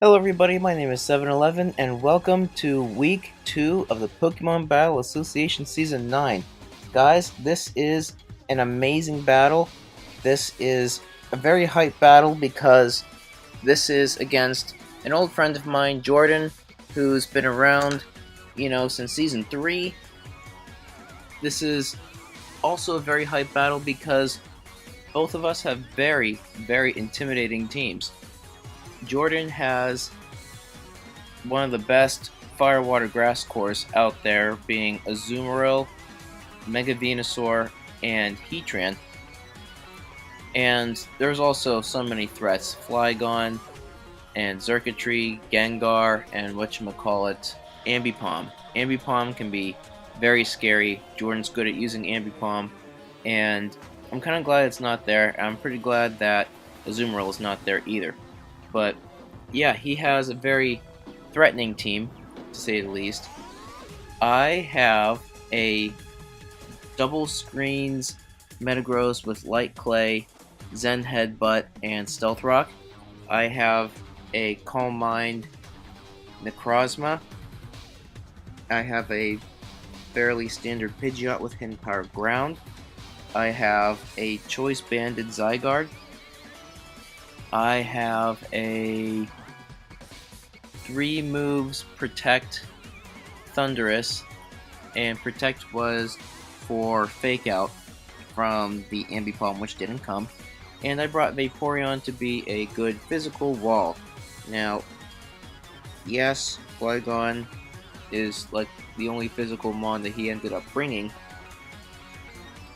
Hello everybody, my name is 711 and welcome to week 2 of the Pokemon Battle Association Season 9. Guys, this is an amazing battle. This is a very hype battle because this is against an old friend of mine, Jordan, who's been around, since Season 3. This is also a very hype battle because both of us have very, very intimidating teams. Jordan has one of the best fire water grass cores out there, being Azumarill, Mega Venusaur, and Heatran. And there's also so many threats: Flygon, and Xurkitree, Gengar, and whatchamacallit, Ambipom. Ambipom can be very scary. Jordan's good at using Ambipom, and I'm kind of glad it's not there. I'm pretty glad that Azumarill is not there either. But yeah, he has a very threatening team, to say the least. I have a double screens Metagross with Light Clay, Zen Headbutt, and Stealth Rock. I have a Calm Mind Necrozma. I have a fairly standard Pidgeot with Hidden Power Ground. I have a Choice Banded Zygarde. I have a 3 moves Protect Thundurus, and Protect was for Fake Out from the Ambipom, which didn't come. And I brought Vaporeon to be a good physical wall. Now, yes, Flygon is like the only physical mon that he ended up bringing,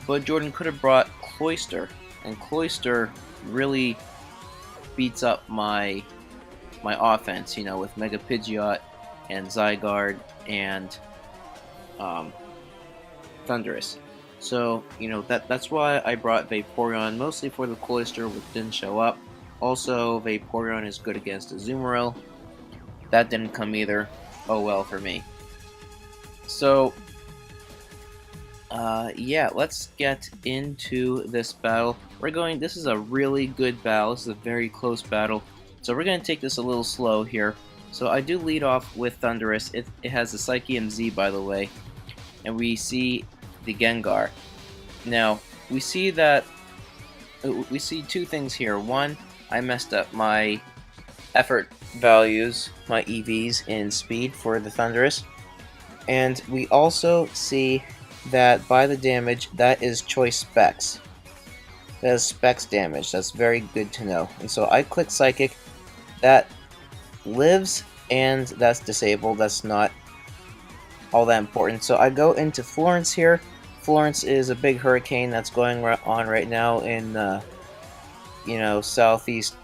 but Jordan could have brought Cloyster, and Cloyster really beats up my offense, with Mega Pidgeot and Zygarde and Thundurus. So, that's why I brought Vaporeon, mostly for the Cloyster, which didn't show up. Also, Vaporeon is good against Azumarill. That didn't come either. Oh well for me. So, yeah, let's get into this battle. This is a really good battle. This is a very close battle. So we're going to take this a little slow here. So I do lead off with Thundurus. It has the Psychium Z, by the way. And we see the Gengar. Now, we see two things here. One, I messed up my effort values, my EVs in speed for the Thundurus. And we also see that by the damage, that is Choice Specs. That is Specs damage. That's very good to know. And so I click Psychic. That lives, and that's disabled. That's not all that important. So I go into Florence here. Florence is a big hurricane that's going on right now in, southeast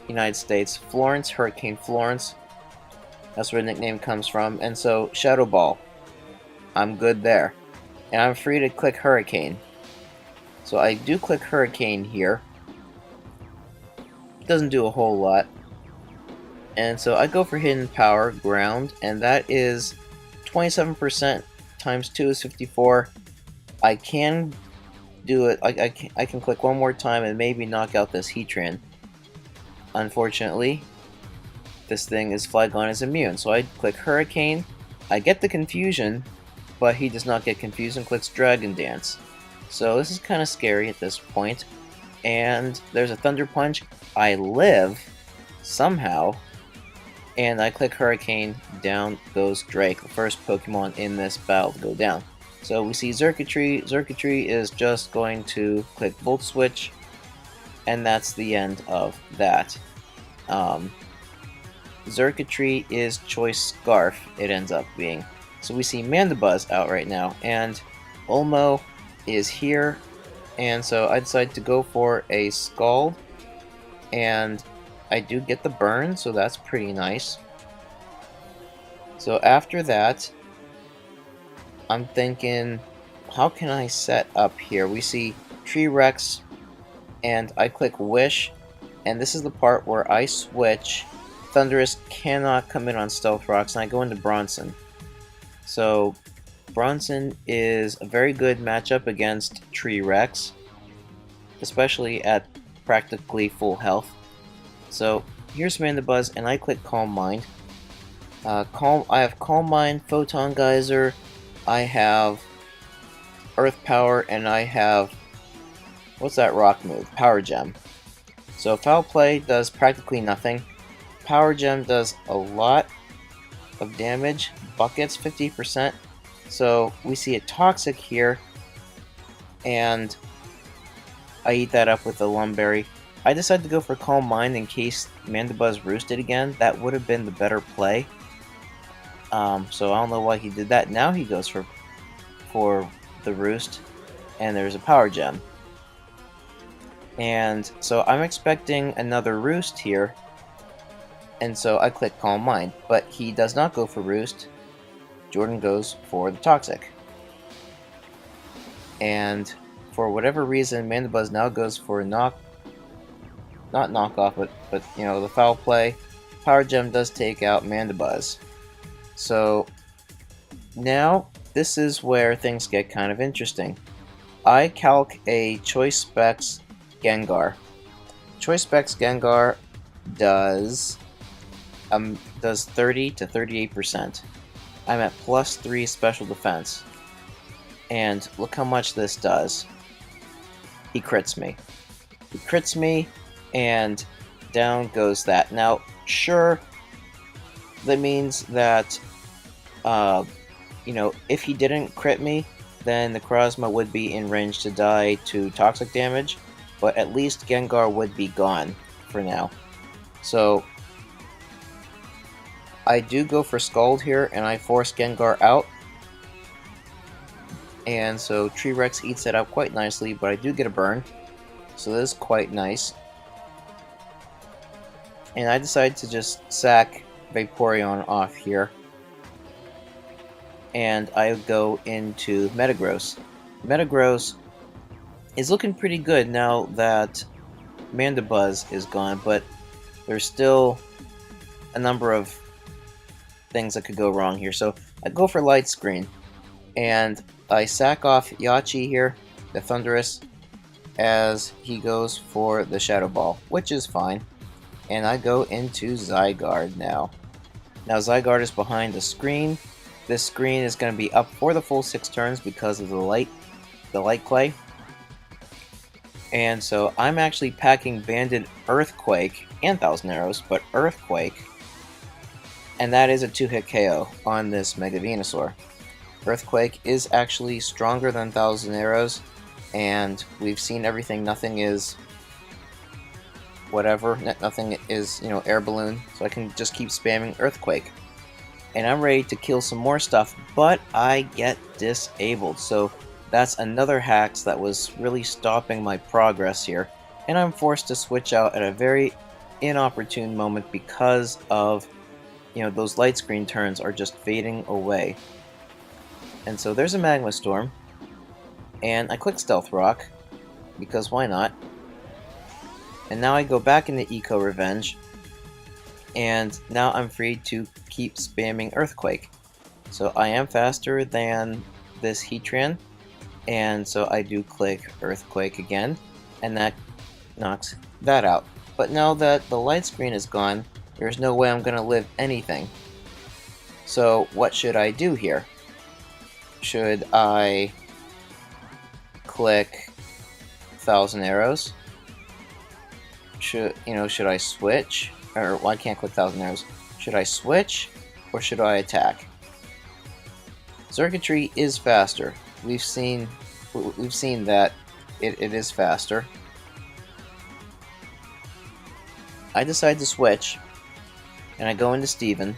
United States. Florence, Hurricane Florence. That's where the nickname comes from. And so Shadow Ball. I'm good there. And I'm free to click Hurricane. So I do click Hurricane here. Doesn't do a whole lot. And so I go for Hidden Power Ground, and that is 27% times 2 is 54. I can do it. I can click one more time and maybe knock out this Heatran. Unfortunately, this thing is Flygon is immune. So I click Hurricane. I get the confusion, but he does not get confused and clicks Dragon Dance. So this is kind of scary at this point. And there's a Thunder Punch. I live, somehow, and I click Hurricane. Down goes Drake, the first Pokemon in this battle to go down. So we see Xurkitree. Xurkitree is just going to click Volt Switch, and that's the end of that. Xurkitree is Choice Scarf, it ends up being. So we see Mandibuzz out right now, and Olmo is here, and so I decide to go for a Scald, and I do get the burn, so that's pretty nice. So after that, I'm thinking, how can I set up here? We see T-Rex, and I click Wish, and this is the part where I switch. Thundurus cannot come in on Stealth Rocks, and I go into Bronson. So Bronson is a very good matchup against T-Rex, especially at practically full health. So here's Mandibuzz, and I click Calm Mind. I have Calm Mind, Photon Geyser, I have Earth Power, and I have, what's that rock move? Power Gem. So Foul Play does practically nothing. Power Gem does a lot of damage, buckets 50%. So we see a Toxic here, and I eat that up with the Lumberry. I decided to go for Calm Mind in case Mandibuzz roosted again. That would have been the better play. So I don't know why he did that. Now he goes for the roost, and there's a Power Gem. And so I'm expecting another roost here, and so I click Calm Mind, but he does not go for roost. Jordan goes for the Toxic. And for whatever reason, Mandibuzz now goes for a not knockoff, but you know, the Foul Play. Power Gem does take out Mandibuzz. So now this is where things get kind of interesting. I calc a Choice Specs Gengar. Choice Specs Gengar does 30 to 38%. I'm at +3 special defense. And look how much this does. He crits me. He crits me, and down goes that. Now, sure, that means that, you know, if he didn't crit me, then the Krozma would be in range to die to toxic damage, but at least Gengar would be gone for now. So, I do go for Scald here, and I force Gengar out. And so T-Rex eats it up quite nicely, but I do get a burn. So this is quite nice. And I decide to just sack Vaporeon off here. And I go into Metagross. Metagross is looking pretty good now that Mandibuzz is gone, but there's still a number of things that could go wrong here. So I go for Light Screen, and I sack off Yachi here, the Thundurus, as he goes for the Shadow Ball, which is fine. And I go into Zygarde now. Now Zygarde is behind the screen. This screen is going to be up for the full 6 turns because of the light clay. And so I'm actually packing Banded Earthquake and Thousand Arrows, but Earthquake. And that is a 2-hit KO on this Mega Venusaur. Earthquake is actually stronger than Thousand Arrows, and we've seen everything. Nothing is whatever. Nothing is, you know, air balloon. So I can just keep spamming Earthquake. And I'm ready to kill some more stuff, but I get disabled. So that's another hacks that was really stopping my progress here. And I'm forced to switch out at a very inopportune moment because of, you know, those light screen turns are just fading away. And so there's a Magma Storm, and I click Stealth Rock, because why not? And now I go back into Eco Revenge, and now I'm free to keep spamming Earthquake. So I am faster than this Heatran, and so I do click Earthquake again, and that knocks that out. But now that the light screen is gone, there's no way I'm going to live anything. So what should I do here? Should I click Thousand Arrows? Should I switch? Or well, I can't click Thousand Arrows. Should I switch or should I attack? Circuitry is faster. We've seen that it is faster. I decide to switch, and I go into Steven,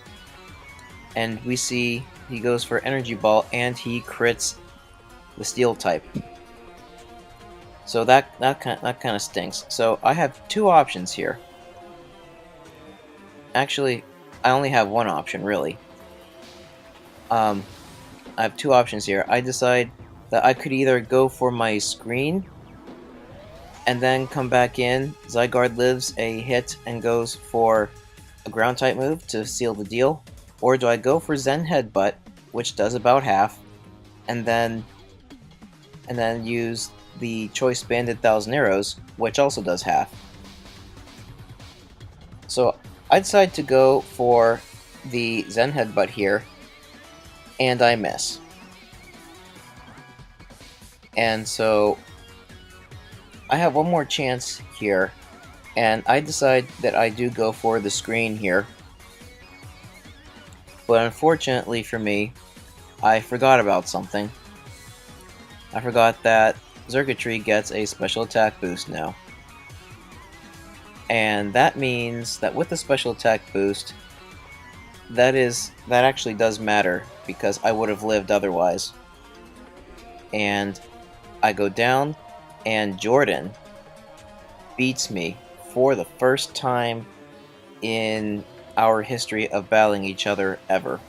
and we see he goes for Energy Ball, and he crits the Steel type. So that kind of stinks. So I have 2 options here. Actually, I only have 1 option, really. I have 2 options here. I decide that I could either go for my screen and then come back in. Zygarde lives a hit and goes for a ground type move to seal the deal. Or do I go for Zen Headbutt, which does about half, and then use the Choice Banded Thousand Arrows, which also does half. So I decide to go for the Zen Headbutt here, and I miss. And so I have one more chance here, and I decide that I do go for the screen here. But unfortunately for me, I forgot about something. I forgot that Circuitry gets a special attack boost now. And that means that with the special attack boost, that actually does matter, because I would have lived otherwise. And I go down, and Jordan beats me for the first time in our history of battling each other ever.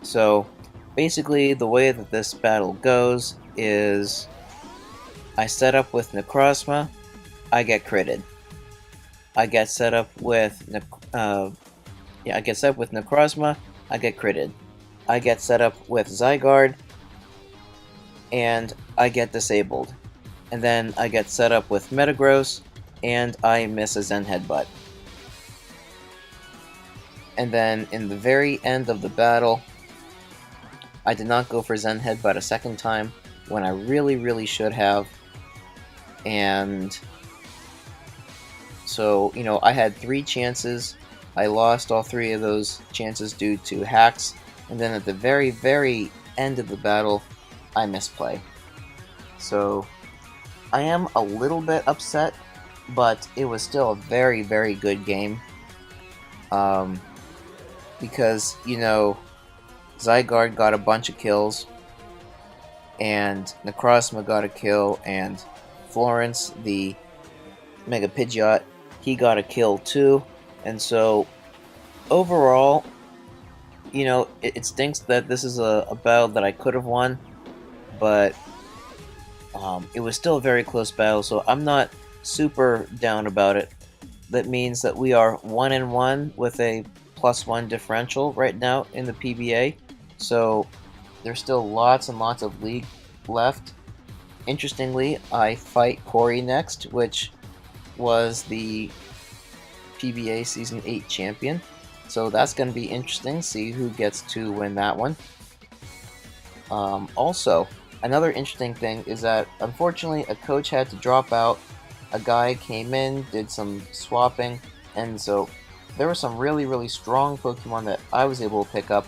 So basically the way that this battle goes is I set up with Necrozma, I get critted. I get set up with Necrozma, I get critted. I get set up with Zygarde, and I get disabled. And then I get set up with Metagross, and I miss a Zen Headbutt. And then in the very end of the battle, I did not go for Zen Headbutt a second time, when I really should have. And so, you know, I had 3 chances. I lost all 3 of those chances due to hacks. And then at the very end of the battle, I misplay. So I am a little bit upset, but it was still a very good game. Because, you know, Zygarde got a bunch of kills, and Necrozma got a kill, and Florence, the Mega Pidgeot, he got a kill too. And so overall, you know, it stinks that this is a battle that I could have won, but it was still a very close battle, so I'm not super down about it. That means that we are 1-1 with a +1 differential right now in the PBA, so there's still lots and lots of league left. Interestingly, I fight Corey next, which was the PBA Season 8 champion, so that's going to be interesting, see who gets to win that one. Also, another interesting thing is that unfortunately a coach had to drop out. A guy came in, did some swapping, and so there were some really strong Pokemon that I was able to pick up.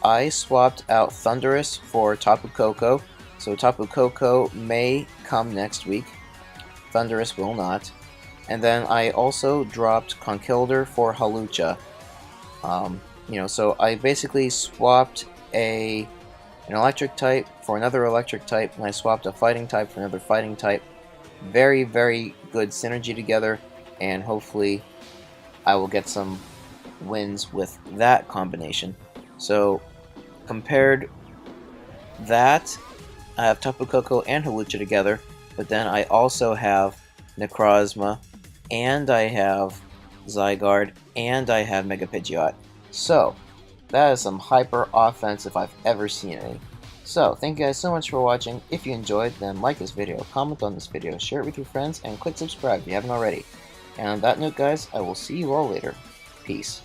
I swapped out Thundurus for Tapu Koko, so Tapu Koko may come next week. Thundurus will not. And then I also dropped Conkeldurr for Hawlucha. You know, so I basically swapped an electric type for another electric type, and I swapped a fighting type for another fighting type. Very good synergy together, and hopefully I will get some wins with that combination. So compared that, I have Tapu Koko and Hawlucha together, but then I also have Necrozma, and I have Zygarde, and I have Mega Pidgeot. So that is some hyper offense if I've ever seen any. So thank you guys so much for watching. If you enjoyed, then like this video, comment on this video, share it with your friends, and click subscribe if you haven't already. And on that note, guys, I will see you all later. Peace.